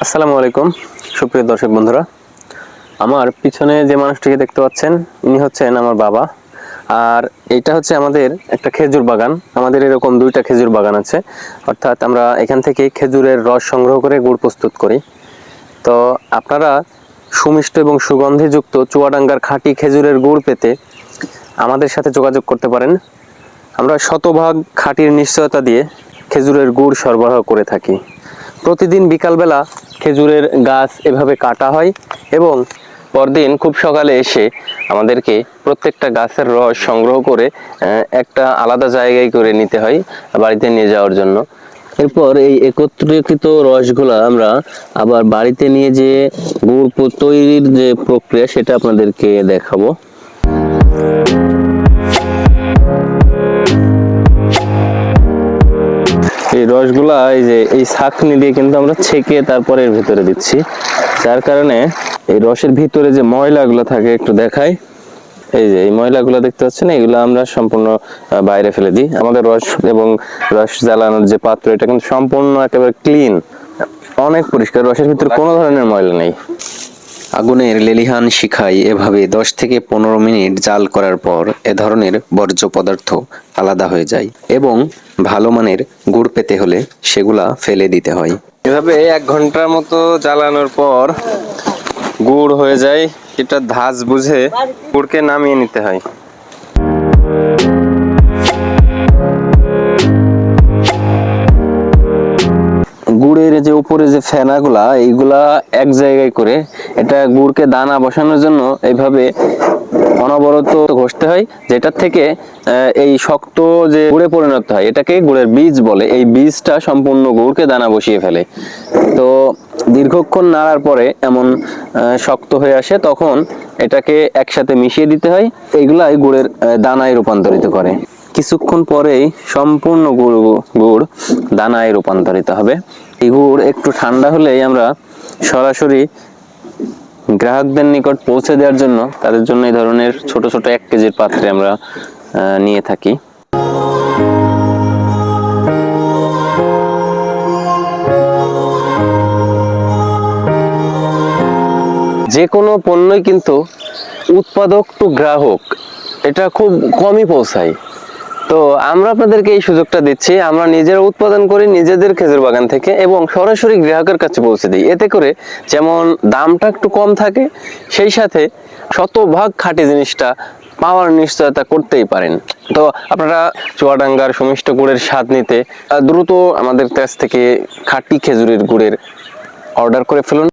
আসসালামু আলাইকুম সুপ্রিয় দর্শক বন্ধুরা, আমার পিছনে যে মানুষটিকে দেখতে পাচ্ছেন ইনি হচ্ছেন আমার বাবা। আর এটা হচ্ছে আমাদের একটা খেজুর বাগান। আমাদের এরকম দুইটা খেজুর বাগান আছে, অর্থাৎ আমরা এখান থেকে খেজুরের রস সংগ্রহ করে গুড় প্রস্তুত করি। তো আপনারা সুমিষ্ট এবং সুগন্ধিযুক্ত চুয়াডাঙ্গার খাঁটি খেজুরের গুড় পেতে আমাদের সাথে যোগাযোগ করতে পারেন। আমরা শতভাগ খাঁটির নিশ্চয়তা দিয়ে খেজুরের গুড় সরবরাহ করে থাকি। প্রতিদিন বিকালবেলা খেজুরের গাছ এভাবে কাটা হয় এবং পরদিন খুব সকালে এসে আমাদেরকে প্রত্যেকটা গাছের রস সংগ্রহ করে একটা আলাদা জায়গায় করে নিতে হয় বাড়িতে নিয়ে যাওয়ার জন্য। এরপর এই একত্রিত রসগুলা আমরা আবার বাড়িতে নিয়ে যে গুড় তৈরির যে প্রক্রিয়া সেটা আপনাদেরকে দেখাবো। এই রসগুলা এই যে এই ছাঁকনি দিয়ে কিন্তু আমরা ছেঁকে তারপরে এর ভিতরে দিচ্ছি, যার কারণে এই রসের ভিতরে যে ময়লাগুলো থাকে একটু দেখাই। এই যে এই ময়লাগুলো দেখতে পাচ্ছেন, এগুলো আমরা সম্পূর্ণ বাইরে ফেলে দিই। আমাদের রস এবং রস জ্বালানোর যে পাত্র এটা কিন্তু সম্পূর্ণ একেবারে ক্লিন, অনেক পরিষ্কার। রসের ভিতরে কোনো ধরনের ময়লা নেই। আগুনের লেলিহান শিখায় এভাবে 10 থেকে 15 মিনিট জাল করার পর এ ধরনের বর্জ্য পদার্থ আলাদা হয়ে যায় এবং ভালো মানের গুড় পেতে হলে সেগুলা ফেলে দিতে হয়। এভাবে 1 ঘন্টার মতো জ্বালানোর পর গুড় হয়ে যায়। এটা ধাঁচ বুঝে গুড়কে নামিয়ে নিতে হয়। গুড়ের যে উপরে যে ফেনাগুলা এইগুলা এক জায়গায় করে এটা গুড়কে দানা বসানোর জন্য এইভাবে অনবরত ঘষতে হয়, যেটার থেকে এই শক্ত যে গুড়ে পরিণত হয় এটাকে গুড়ের বীজ বলে। এই বীজটা সম্পূর্ণ গুড়কে দানা বসিয়ে ফেলে। তো দীর্ঘক্ষণ নাড়ার পরে এমন শক্ত হয়ে আসে, তখন এটাকে একসাথে মিশিয়ে দিতে হয়। এইগুলাই গুড়ের দানায় রূপান্তরিত করে। কিছুক্ষণ পরেই সম্পূর্ণ গুড় দানায় রূপান্তরিত হবে। এই গুড় একটু ঠান্ডা হলেই আমরা সরাসরি গ্রাহকদের নিকট পৌঁছে দেওয়ার জন্য তাদের জন্য এই ধরনের ছোট ছোট 1 কেজির পাত্রে আমরা নিয়ে থাকি। যে কোনো পণ্যই কিন্তু উৎপাদক টু গ্রাহক এটা খুব কমই পৌঁছায়। তো আমরা আপনাদেরকে এই সুযোগটা দিচ্ছি, আমরা নিজেরা উৎপাদন করি নিজেদের খেজুর বাগান থেকে এবং সরাসরি গ্রাহকের কাছে পৌঁছে দিই। এতে করে যেমন দামটা একটু কম থাকে, সেই সাথে শতভাগ খাঁটি জিনিসটা পাওয়ার নিশ্চয়তা করতেই পারেন। তো আপনারা চুয়াডাঙ্গার সুমিষ্ট গুড়ের স্বাদ নিতে দ্রুত আমাদের কাছ থেকে খাঁটি খেজুরের গুড়ের অর্ডার করে ফেলুন।